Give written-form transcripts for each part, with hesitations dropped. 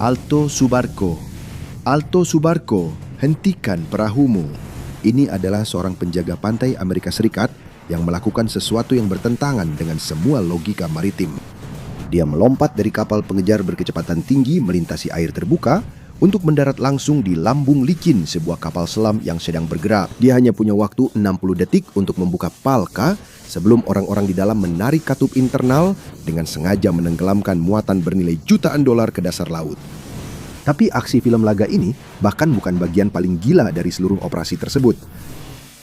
Alto Subarco. Alto Subarco, hentikan perahumu. Ini adalah seorang penjaga pantai Amerika Serikat yang melakukan sesuatu yang bertentangan dengan semua logika maritim. Dia melompat dari kapal pengejar berkecepatan tinggi melintasi air terbuka untuk mendarat langsung di lambung licin sebuah kapal selam yang sedang bergerak. Dia hanya punya waktu 60 detik untuk membuka palka sebelum orang-orang di dalam menarik katup internal dengan sengaja menenggelamkan muatan bernilai jutaan dolar ke dasar laut. Tapi aksi film laga ini bahkan bukan bagian paling gila dari seluruh operasi tersebut.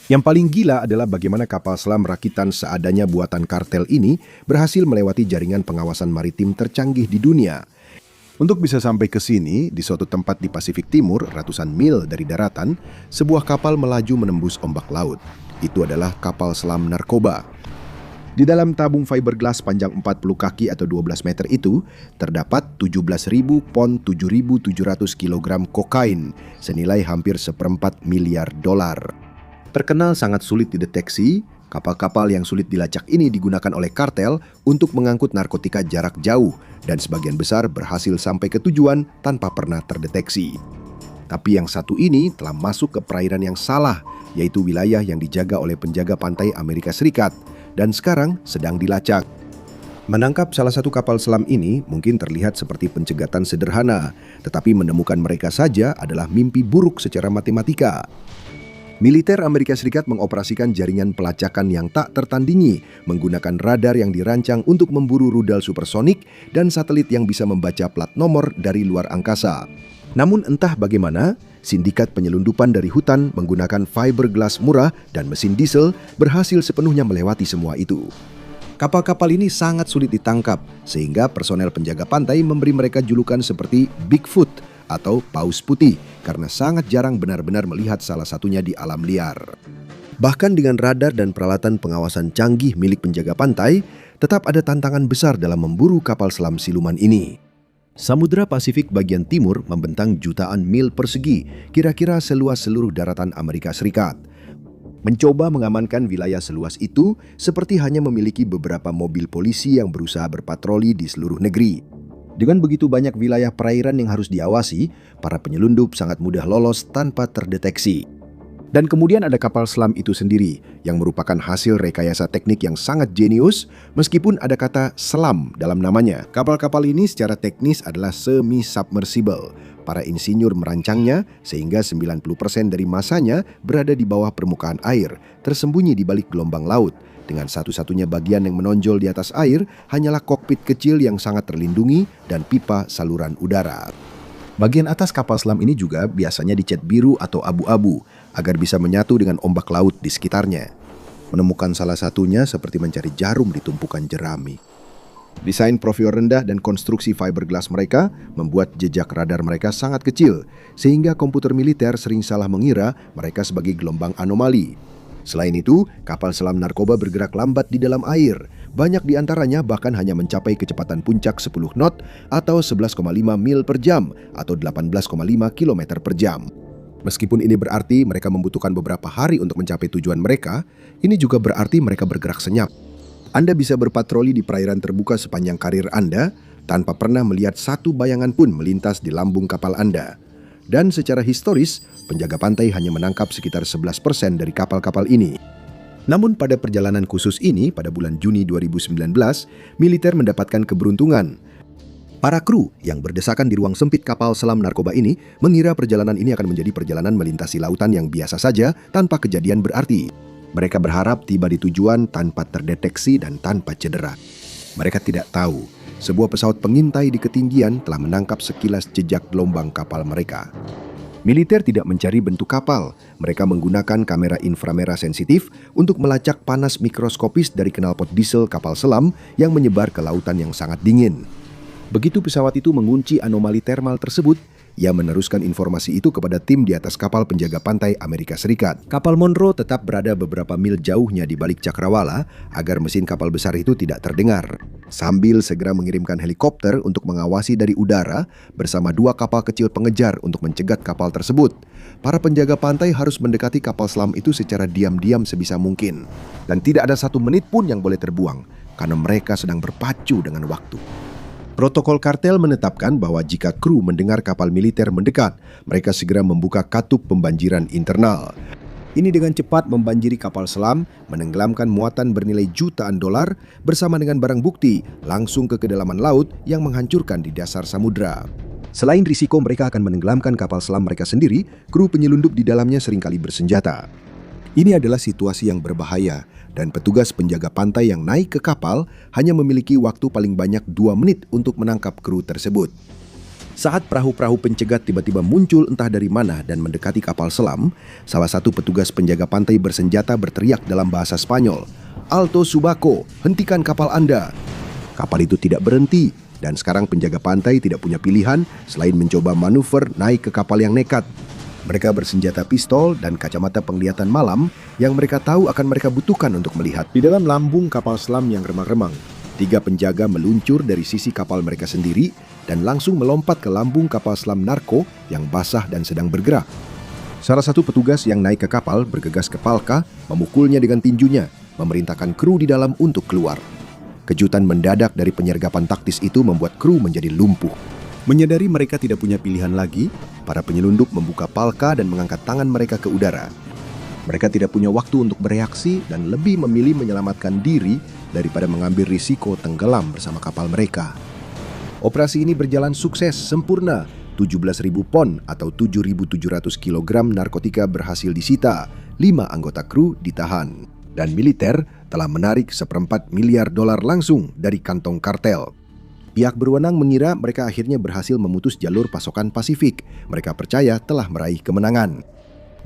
Yang paling gila adalah bagaimana kapal selam rakitan seadanya buatan kartel ini berhasil melewati jaringan pengawasan maritim tercanggih di dunia. Untuk bisa sampai ke sini, di suatu tempat di Pasifik Timur, ratusan mil dari daratan, sebuah kapal melaju menembus ombak laut. Itu adalah kapal selam narkoba. Di dalam tabung fiberglass panjang 40 kaki atau 12 meter itu, terdapat 17.000 pon 7.700 kg kokain, senilai hampir $1,4 miliar. Terkenal sangat sulit dideteksi, kapal-kapal yang sulit dilacak ini digunakan oleh kartel untuk mengangkut narkotika jarak jauh dan sebagian besar berhasil sampai ke tujuan tanpa pernah terdeteksi. Tapi yang satu ini telah masuk ke perairan yang salah, yaitu wilayah yang dijaga oleh penjaga pantai Amerika Serikat, dan sekarang sedang dilacak. Menangkap salah satu kapal selam ini mungkin terlihat seperti pencegatan sederhana, tetapi menemukan mereka saja adalah mimpi buruk secara matematika. Militer Amerika Serikat mengoperasikan jaringan pelacakan yang tak tertandingi, menggunakan radar yang dirancang untuk memburu rudal supersonik dan satelit yang bisa membaca plat nomor dari luar angkasa. Namun entah bagaimana, sindikat penyelundupan dari hutan menggunakan fiberglass murah dan mesin diesel berhasil sepenuhnya melewati semua itu. Kapal-kapal ini sangat sulit ditangkap, sehingga personel penjaga pantai memberi mereka julukan seperti Bigfoot atau Paus Putih, karena sangat jarang benar-benar melihat salah satunya di alam liar. Bahkan dengan radar dan peralatan pengawasan canggih milik penjaga pantai, tetap ada tantangan besar dalam memburu kapal selam siluman ini. Samudra Pasifik bagian timur membentang jutaan mil persegi, kira-kira seluas seluruh daratan Amerika Serikat. Mencoba mengamankan wilayah seluas itu seperti hanya memiliki beberapa mobil polisi yang berusaha berpatroli di seluruh negeri. Dengan begitu banyak wilayah perairan yang harus diawasi, para penyelundup sangat mudah lolos tanpa terdeteksi. Dan kemudian ada kapal selam itu sendiri, yang merupakan hasil rekayasa teknik yang sangat jenius, meskipun ada kata selam dalam namanya. Kapal-kapal ini secara teknis adalah semi-submersible. Para insinyur merancangnya sehingga 90% dari masanya berada di bawah permukaan air, tersembunyi di balik gelombang laut. Dengan satu-satunya bagian yang menonjol di atas air hanyalah kokpit kecil yang sangat terlindungi dan pipa saluran udara. Bagian atas kapal selam ini juga biasanya dicat biru atau abu-abu agar bisa menyatu dengan ombak laut di sekitarnya. Menemukan salah satunya seperti mencari jarum di tumpukan jerami. Desain profil rendah dan konstruksi fiberglass mereka membuat jejak radar mereka sangat kecil, sehingga komputer militer sering salah mengira mereka sebagai gelombang anomali. Selain itu, kapal selam narkoba bergerak lambat di dalam air. Banyak di antaranya bahkan hanya mencapai kecepatan puncak 10 knot atau 11,5 mil per jam atau 18,5 km per jam. Meskipun ini berarti mereka membutuhkan beberapa hari untuk mencapai tujuan mereka, ini juga berarti mereka bergerak senyap. Anda bisa berpatroli di perairan terbuka sepanjang karir Anda tanpa pernah melihat satu bayangan pun melintas di lambung kapal Anda. Dan secara historis, penjaga pantai hanya menangkap sekitar 11% dari kapal-kapal ini. Namun pada perjalanan khusus ini, pada bulan Juni 2019, militer mendapatkan keberuntungan. Para kru yang berdesakan di ruang sempit kapal selam narkoba ini mengira perjalanan ini akan menjadi perjalanan melintasi lautan yang biasa saja tanpa kejadian berarti. Mereka berharap tiba di tujuan tanpa terdeteksi dan tanpa cedera. Mereka tidak tahu, sebuah pesawat pengintai di ketinggian telah menangkap sekilas jejak gelombang kapal mereka. Militer tidak mencari bentuk kapal. Mereka menggunakan kamera inframerah sensitif untuk melacak panas mikroskopis dari knalpot diesel kapal selam yang menyebar ke lautan yang sangat dingin. Begitu pesawat itu mengunci anomali termal tersebut, ia meneruskan informasi itu kepada tim di atas kapal penjaga pantai Amerika Serikat. Kapal Monroe tetap berada beberapa mil jauhnya di balik cakrawala agar mesin kapal besar itu tidak terdengar. Sambil segera mengirimkan helikopter untuk mengawasi dari udara bersama 2 kapal kecil pengejar untuk mencegat kapal tersebut. Para penjaga pantai harus mendekati kapal selam itu secara diam-diam sebisa mungkin. Dan tidak ada 1 menit pun yang boleh terbuang karena mereka sedang berpacu dengan waktu. Protokol kartel menetapkan bahwa jika kru mendengar kapal militer mendekat, mereka segera membuka katup pembanjiran internal. Ini dengan cepat membanjiri kapal selam, menenggelamkan muatan bernilai jutaan dolar bersama dengan barang bukti langsung ke kedalaman laut yang menghancurkan di dasar samudra. Selain risiko mereka akan menenggelamkan kapal selam mereka sendiri, kru penyelundup di dalamnya seringkali bersenjata. Ini adalah situasi yang berbahaya dan petugas penjaga pantai yang naik ke kapal hanya memiliki waktu paling banyak 2 menit untuk menangkap kru tersebut. Saat perahu-perahu pencegat tiba-tiba muncul entah dari mana dan mendekati kapal selam, salah satu petugas penjaga pantai bersenjata berteriak dalam bahasa Spanyol, "Alto Subaco, hentikan kapal Anda." Kapal itu tidak berhenti dan sekarang penjaga pantai tidak punya pilihan selain mencoba manuver naik ke kapal yang nekat. Mereka bersenjata pistol dan kacamata penglihatan malam yang mereka tahu akan mereka butuhkan untuk melihat. Di dalam lambung kapal selam yang remang-remang, 3 penjaga meluncur dari sisi kapal mereka sendiri dan langsung melompat ke lambung kapal selam narko yang basah dan sedang bergerak. Salah satu petugas yang naik ke kapal bergegas ke Palka, memukulnya dengan tinjunya, memerintahkan kru di dalam untuk keluar. Kejutan mendadak dari penyergapan taktis itu membuat kru menjadi lumpuh. Menyadari mereka tidak punya pilihan lagi, para penyelundup membuka Palka dan mengangkat tangan mereka ke udara. Mereka tidak punya waktu untuk bereaksi dan lebih memilih menyelamatkan diri daripada mengambil risiko tenggelam bersama kapal mereka. Operasi ini berjalan sukses sempurna. 17.000 pon atau 7.700 kg narkotika berhasil disita, 5 anggota kru ditahan. Dan militer telah menarik $1,4 miliar langsung dari kantong kartel. Pihak berwenang mengira mereka akhirnya berhasil memutus jalur pasokan Pasifik. Mereka percaya telah meraih kemenangan.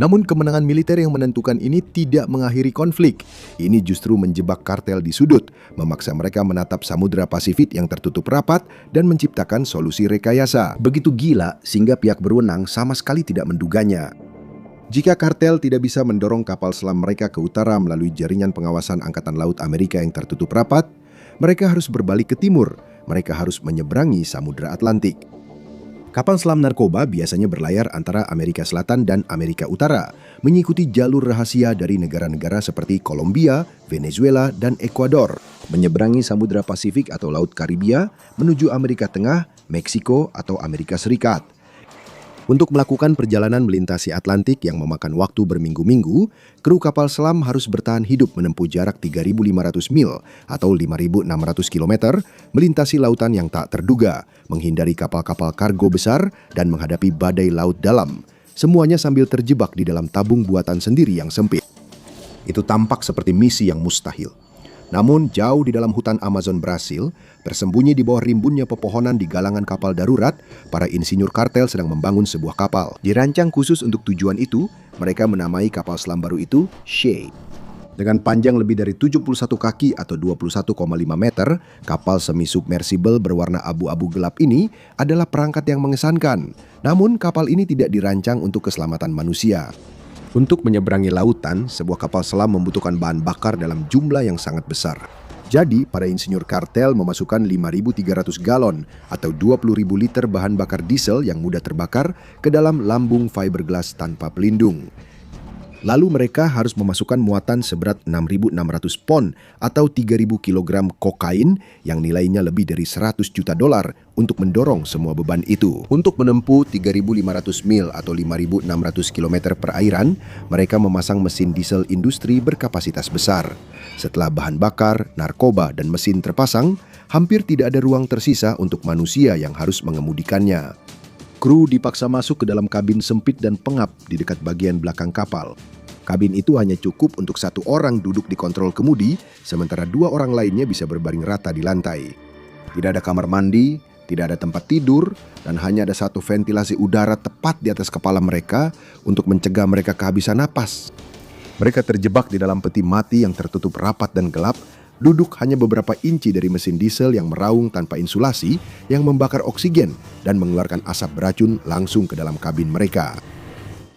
Namun kemenangan militer yang menentukan ini tidak mengakhiri konflik. Ini justru menjebak kartel di sudut, memaksa mereka menatap Samudra Pasifik yang tertutup rapat dan menciptakan solusi rekayasa. Begitu gila sehingga pihak berwenang sama sekali tidak menduganya. Jika kartel tidak bisa mendorong kapal selam mereka ke utara melalui jaringan pengawasan Angkatan Laut Amerika yang tertutup rapat, mereka harus berbalik ke timur. Mereka harus menyeberangi Samudra Atlantik. Kapal selam narkoba biasanya berlayar antara Amerika Selatan dan Amerika Utara, mengikuti jalur rahasia dari negara-negara seperti Kolombia, Venezuela, dan Ekuador, menyeberangi Samudra Pasifik atau Laut Karibia, menuju Amerika Tengah, Meksiko, atau Amerika Serikat. Untuk melakukan perjalanan melintasi Atlantik yang memakan waktu berminggu-minggu, kru kapal selam harus bertahan hidup menempuh jarak 3.500 mil atau 5.600 km, melintasi lautan yang tak terduga, menghindari kapal-kapal kargo besar, dan menghadapi badai laut dalam. Semuanya sambil terjebak di dalam tabung buatan sendiri yang sempit. Itu tampak seperti misi yang mustahil. Namun jauh di dalam hutan Amazon Brasil, tersembunyi di bawah rimbunnya pepohonan di galangan kapal darurat, para insinyur kartel sedang membangun sebuah kapal. Dirancang khusus untuk tujuan itu, mereka menamai kapal selam baru itu Shea. Dengan panjang lebih dari 71 kaki atau 21,5 meter, kapal semi-submersible berwarna abu-abu gelap ini adalah perangkat yang mengesankan. Namun kapal ini tidak dirancang untuk keselamatan manusia. Untuk menyeberangi lautan, sebuah kapal selam membutuhkan bahan bakar dalam jumlah yang sangat besar. Jadi, para insinyur kartel memasukkan 5.300 galon atau 20.000 liter bahan bakar diesel yang mudah terbakar ke dalam lambung fiberglass tanpa pelindung. Lalu mereka harus memasukkan muatan seberat 6.600 pon atau 3.000 kg kokain yang nilainya lebih dari $100 juta untuk mendorong semua beban itu. Untuk menempuh 3.500 mil atau 5.600 km perairan, mereka memasang mesin diesel industri berkapasitas besar. Setelah bahan bakar, narkoba, dan mesin terpasang, hampir tidak ada ruang tersisa untuk manusia yang harus mengemudikannya. Kru dipaksa masuk ke dalam kabin sempit dan pengap di dekat bagian belakang kapal. Kabin itu hanya cukup untuk 1 orang duduk di kontrol kemudi, sementara 2 orang lainnya bisa berbaring rata di lantai. Tidak ada kamar mandi, tidak ada tempat tidur, dan hanya ada 1 ventilasi udara tepat di atas kepala mereka untuk mencegah mereka kehabisan napas. Mereka terjebak di dalam peti mati yang tertutup rapat dan gelap, duduk hanya beberapa inci dari mesin diesel yang meraung tanpa insulasi yang membakar oksigen dan mengeluarkan asap beracun langsung ke dalam kabin mereka.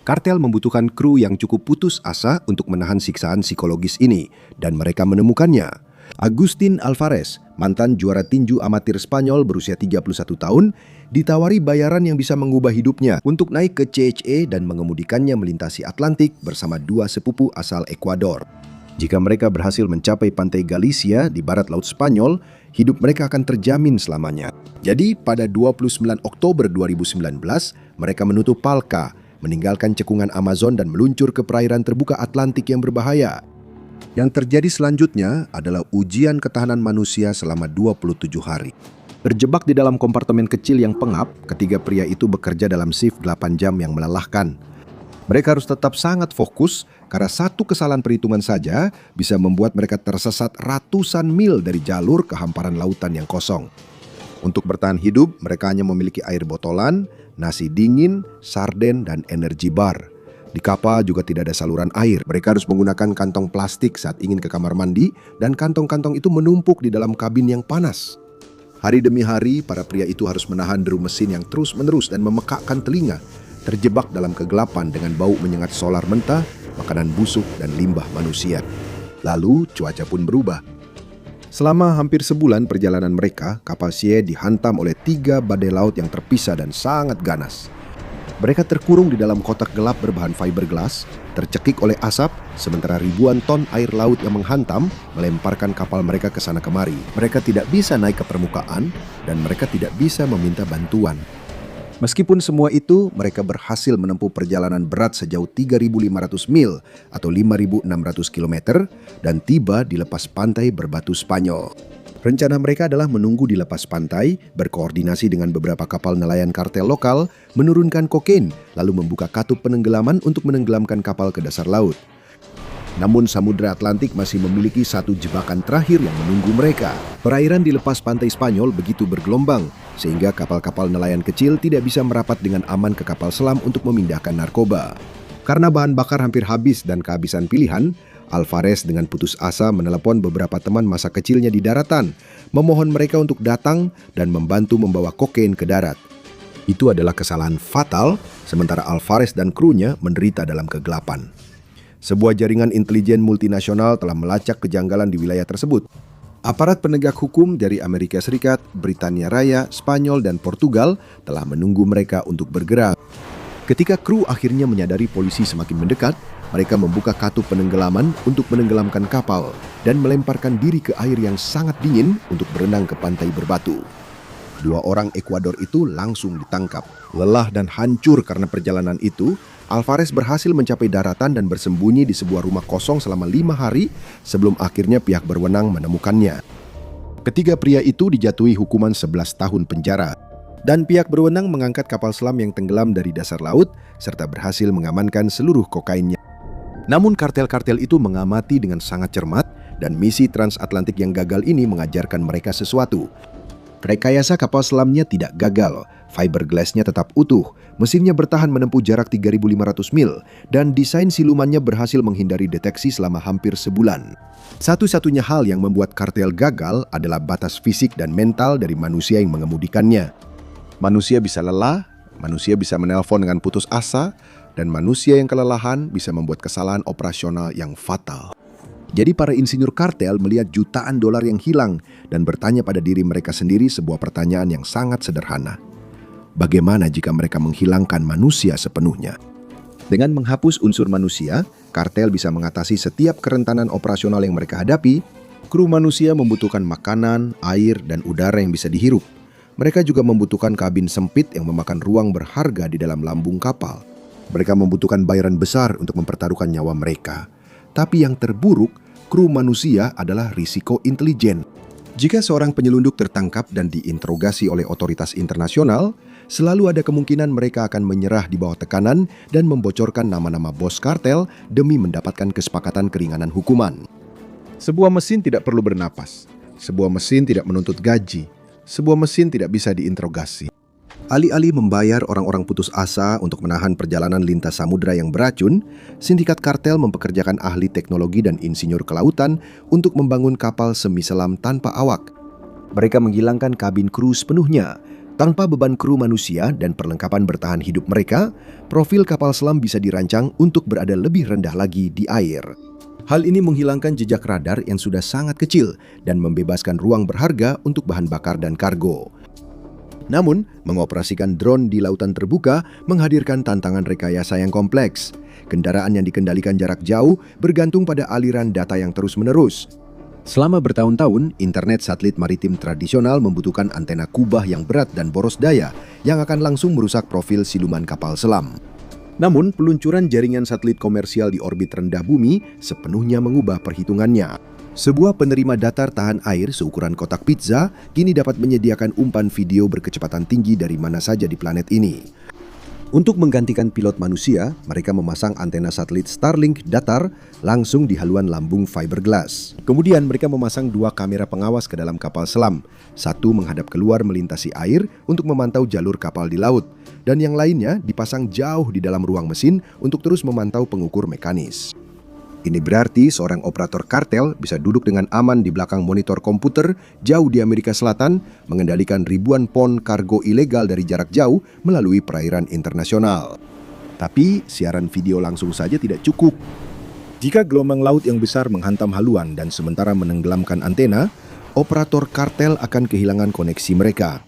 Kartel membutuhkan kru yang cukup putus asa untuk menahan siksaan psikologis ini, dan mereka menemukannya. Agustin Alvarez, mantan juara tinju amatir Spanyol berusia 31 tahun, ditawari bayaran yang bisa mengubah hidupnya untuk naik ke CHA dan mengemudikannya melintasi Atlantik bersama 2 sepupu asal Ekuador. Jika mereka berhasil mencapai pantai Galicia di barat Laut Spanyol, hidup mereka akan terjamin selamanya. Jadi pada 29 Oktober 2019, mereka menutup Palca, meninggalkan cekungan Amazon dan meluncur ke perairan terbuka Atlantik yang berbahaya. Yang terjadi selanjutnya adalah ujian ketahanan manusia selama 27 hari. Terjebak di dalam kompartemen kecil yang pengap, ketiga pria itu bekerja dalam shift 8 jam yang melelahkan. Mereka harus tetap sangat fokus karena satu kesalahan perhitungan saja bisa membuat mereka tersesat ratusan mil dari jalur ke hamparan lautan yang kosong. Untuk bertahan hidup, mereka hanya memiliki air botolan, nasi dingin, sarden, dan energi bar. Di kapal juga tidak ada saluran air. Mereka harus menggunakan kantong plastik saat ingin ke kamar mandi, dan kantong-kantong itu menumpuk di dalam kabin yang panas. Hari demi hari, para pria itu harus menahan deru mesin yang terus-menerus dan memekakkan telinga, terjebak dalam kegelapan dengan bau menyengat solar mentah, makanan busuk, dan limbah manusia. Lalu, cuaca pun berubah. Selama hampir sebulan perjalanan mereka, kapal Xie dihantam oleh 3 badai laut yang terpisah dan sangat ganas. Mereka terkurung di dalam kotak gelap berbahan fiberglass, tercekik oleh asap, sementara ribuan ton air laut yang menghantam melemparkan kapal mereka ke sana kemari. Mereka tidak bisa naik ke permukaan dan mereka tidak bisa meminta bantuan. Meskipun semua itu, mereka berhasil menempuh perjalanan berat sejauh 3.500 mil atau 5.600 km dan tiba di lepas pantai berbatu Spanyol. Rencana mereka adalah menunggu di lepas pantai, berkoordinasi dengan beberapa kapal nelayan kartel lokal, menurunkan kokain, lalu membuka katup penenggelaman untuk menenggelamkan kapal ke dasar laut. Namun Samudra Atlantik masih memiliki satu jebakan terakhir yang menunggu mereka. Perairan di lepas pantai Spanyol begitu bergelombang, sehingga kapal-kapal nelayan kecil tidak bisa merapat dengan aman ke kapal selam untuk memindahkan narkoba. Karena bahan bakar hampir habis dan kehabisan pilihan, Alvarez dengan putus asa menelepon beberapa teman masa kecilnya di daratan, memohon mereka untuk datang dan membantu membawa kokain ke darat. Itu adalah kesalahan fatal, sementara Alvarez dan krunya menderita dalam kegelapan. Sebuah jaringan intelijen multinasional telah melacak kejanggalan di wilayah tersebut. Aparat penegak hukum dari Amerika Serikat, Britania Raya, Spanyol, dan Portugal telah menunggu mereka untuk bergerak. Ketika kru akhirnya menyadari polisi semakin mendekat, mereka membuka katup penenggelaman untuk menenggelamkan kapal dan melemparkan diri ke air yang sangat dingin untuk berenang ke pantai berbatu. 2 orang Ekuador itu langsung ditangkap. Lelah dan hancur karena perjalanan itu, Alvarez berhasil mencapai daratan dan bersembunyi di sebuah rumah kosong selama 5 hari sebelum akhirnya pihak berwenang menemukannya. Ketiga pria itu dijatuhi hukuman 11 tahun penjara. Dan pihak berwenang mengangkat kapal selam yang tenggelam dari dasar laut serta berhasil mengamankan seluruh kokainnya. Namun kartel-kartel itu mengamati dengan sangat cermat dan misi transatlantik yang gagal ini mengajarkan mereka sesuatu. Rekayasa kapal selamnya tidak gagal, fiberglassnya tetap utuh, mesinnya bertahan menempuh jarak 3.500 mil, dan desain silumannya berhasil menghindari deteksi selama hampir sebulan. Satu-satunya hal yang membuat kartel gagal adalah batas fisik dan mental dari manusia yang mengemudikannya. Manusia bisa lelah, manusia bisa menelpon dengan putus asa, dan manusia yang kelelahan bisa membuat kesalahan operasional yang fatal. Jadi para insinyur kartel melihat jutaan dolar yang hilang dan bertanya pada diri mereka sendiri sebuah pertanyaan yang sangat sederhana. Bagaimana jika mereka menghilangkan manusia sepenuhnya? Dengan menghapus unsur manusia, kartel bisa mengatasi setiap kerentanan operasional yang mereka hadapi. Kru manusia membutuhkan makanan, air, dan udara yang bisa dihirup. Mereka juga membutuhkan kabin sempit yang memakan ruang berharga di dalam lambung kapal. Mereka membutuhkan bayaran besar untuk mempertaruhkan nyawa mereka. Tapi yang terburuk, kru manusia adalah risiko intelijen. Jika seorang penyelundup tertangkap dan diinterogasi oleh otoritas internasional, selalu ada kemungkinan mereka akan menyerah di bawah tekanan dan membocorkan nama-nama bos kartel demi mendapatkan kesepakatan keringanan hukuman. Sebuah mesin tidak perlu bernapas. Sebuah mesin tidak menuntut gaji. Sebuah mesin tidak bisa diinterogasi. Alih-alih membayar orang-orang putus asa untuk menahan perjalanan lintas samudra yang beracun, sindikat kartel mempekerjakan ahli teknologi dan insinyur kelautan untuk membangun kapal semi selam tanpa awak. Mereka menghilangkan kabin kru sepenuhnya. Tanpa beban kru manusia dan perlengkapan bertahan hidup mereka, profil kapal selam bisa dirancang untuk berada lebih rendah lagi di air. Hal ini menghilangkan jejak radar yang sudah sangat kecil dan membebaskan ruang berharga untuk bahan bakar dan kargo. Namun, mengoperasikan drone di lautan terbuka menghadirkan tantangan rekayasa yang kompleks. Kendaraan yang dikendalikan jarak jauh bergantung pada aliran data yang terus-menerus. Selama bertahun-tahun, internet satelit maritim tradisional membutuhkan antena kubah yang berat dan boros daya yang akan langsung merusak profil siluman kapal selam. Namun, peluncuran jaringan satelit komersial di orbit rendah bumi sepenuhnya mengubah perhitungannya. Sebuah penerima datar tahan air seukuran kotak pizza kini dapat menyediakan umpan video berkecepatan tinggi dari mana saja di planet ini. Untuk menggantikan pilot manusia, mereka memasang antena satelit Starlink datar langsung di haluan lambung fiberglass. Kemudian mereka memasang 2 kamera pengawas ke dalam kapal selam. Satu menghadap keluar melintasi air untuk memantau jalur kapal di laut. Dan yang lainnya dipasang jauh di dalam ruang mesin untuk terus memantau pengukur mekanis. Ini berarti seorang operator kartel bisa duduk dengan aman di belakang monitor komputer jauh di Amerika Selatan, mengendalikan ribuan pon kargo ilegal dari jarak jauh melalui perairan internasional. Tapi siaran video langsung saja tidak cukup. Jika gelombang laut yang besar menghantam haluan dan sementara menenggelamkan antena, operator kartel akan kehilangan koneksi mereka.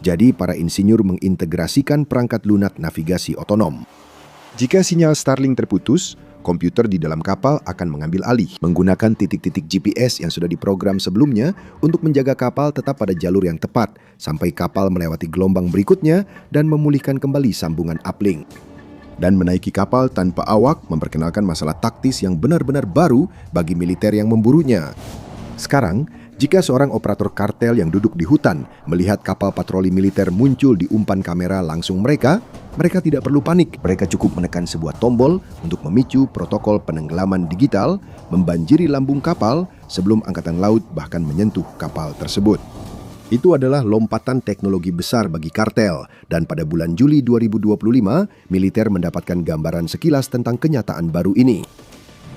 Jadi para insinyur mengintegrasikan perangkat lunak navigasi otonom. Jika sinyal Starlink terputus, komputer di dalam kapal akan mengambil alih menggunakan titik-titik GPS yang sudah diprogram sebelumnya untuk menjaga kapal tetap pada jalur yang tepat sampai kapal melewati gelombang berikutnya dan memulihkan kembali sambungan uplink. Dan menaiki kapal tanpa awak memperkenalkan masalah taktis yang benar-benar baru bagi militer yang memburunya. Sekarang, jika seorang operator kartel yang duduk di hutan melihat kapal patroli militer muncul di umpan kamera langsung mereka tidak perlu panik. Mereka cukup menekan sebuah tombol untuk memicu protokol penenggelaman digital, membanjiri lambung kapal sebelum angkatan laut bahkan menyentuh kapal tersebut. Itu adalah lompatan teknologi besar bagi kartel, dan pada bulan Juli 2025, militer mendapatkan gambaran sekilas tentang kenyataan baru ini.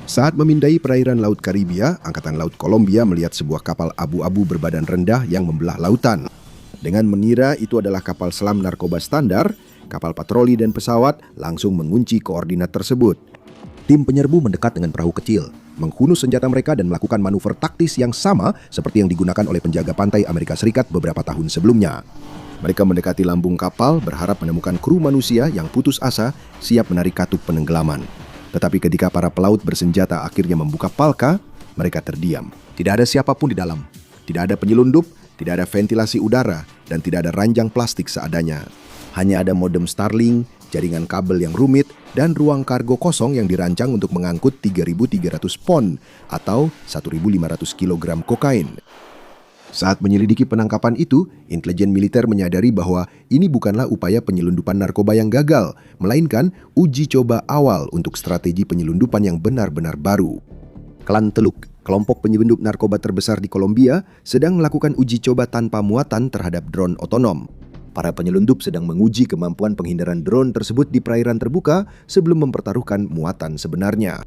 Saat memindai perairan Laut Karibia, Angkatan Laut Kolombia melihat sebuah kapal abu-abu berbadan rendah yang membelah lautan. Dengan mengira itu adalah kapal selam narkoba standar, kapal patroli dan pesawat langsung mengunci koordinat tersebut. Tim penyerbu mendekat dengan perahu kecil, menghunus senjata mereka dan melakukan manuver taktis yang sama seperti yang digunakan oleh penjaga pantai Amerika Serikat beberapa tahun sebelumnya. Mereka mendekati lambung kapal berharap menemukan kru manusia yang putus asa siap menarik katup penenggelaman. Tetapi ketika para pelaut bersenjata akhirnya membuka palka, mereka terdiam. Tidak ada siapapun di dalam. Tidak ada penyelundup, tidak ada ventilasi udara, dan tidak ada ranjang plastik seadanya. Hanya ada modem Starlink, jaringan kabel yang rumit, dan ruang kargo kosong yang dirancang untuk mengangkut 3.300 pon atau 1.500 kg kokain. Saat menyelidiki penangkapan itu, intelijen militer menyadari bahwa ini bukanlah upaya penyelundupan narkoba yang gagal, melainkan uji coba awal untuk strategi penyelundupan yang benar-benar baru. Klan Teluk, kelompok penyelundup narkoba terbesar di Kolombia, sedang melakukan uji coba tanpa muatan terhadap drone otonom. Para penyelundup sedang menguji kemampuan penghindaran drone tersebut di perairan terbuka sebelum mempertaruhkan muatan sebenarnya.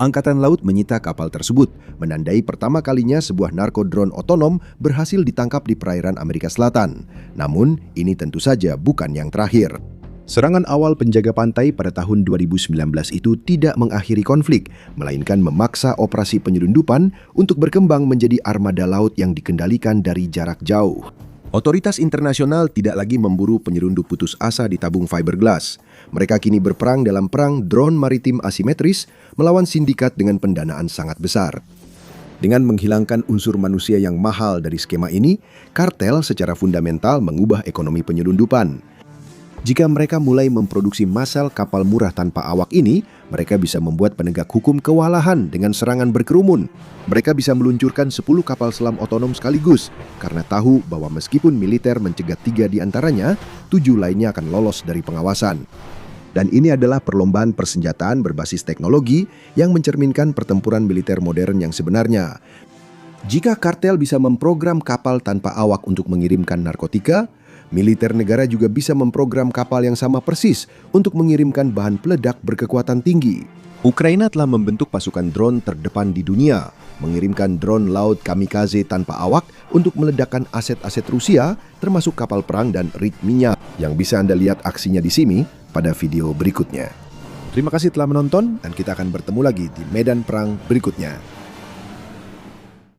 Angkatan Laut menyita kapal tersebut, menandai pertama kalinya sebuah narko-drone otonom berhasil ditangkap di perairan Amerika Selatan. Namun, ini tentu saja bukan yang terakhir. Serangan awal penjaga pantai pada tahun 2019 itu tidak mengakhiri konflik, melainkan memaksa operasi penyelundupan untuk berkembang menjadi armada laut yang dikendalikan dari jarak jauh. Otoritas internasional tidak lagi memburu penyelundup putus asa di tabung fiberglass. Mereka kini berperang dalam perang drone maritim asimetris melawan sindikat dengan pendanaan sangat besar. Dengan menghilangkan unsur manusia yang mahal dari skema ini, kartel secara fundamental mengubah ekonomi penyelundupan. Jika mereka mulai memproduksi massal kapal murah tanpa awak ini, mereka bisa membuat penegak hukum kewalahan dengan serangan berkerumun. Mereka bisa meluncurkan 10 kapal selam otonom sekaligus, karena tahu bahwa meskipun militer mencegat 3 di antaranya, 7 lainnya akan lolos dari pengawasan. Dan ini adalah perlombaan persenjataan berbasis teknologi yang mencerminkan pertempuran militer modern yang sebenarnya. Jika kartel bisa memprogram kapal tanpa awak untuk mengirimkan narkotika, militer negara juga bisa memprogram kapal yang sama persis untuk mengirimkan bahan peledak berkekuatan tinggi. Ukraina telah membentuk pasukan drone terdepan di dunia, mengirimkan drone laut kamikaze tanpa awak untuk meledakkan aset-aset Rusia, termasuk kapal perang dan rig minyak, yang bisa Anda lihat aksinya di sini pada video berikutnya. Terima kasih telah menonton, dan kita akan bertemu lagi di medan perang berikutnya.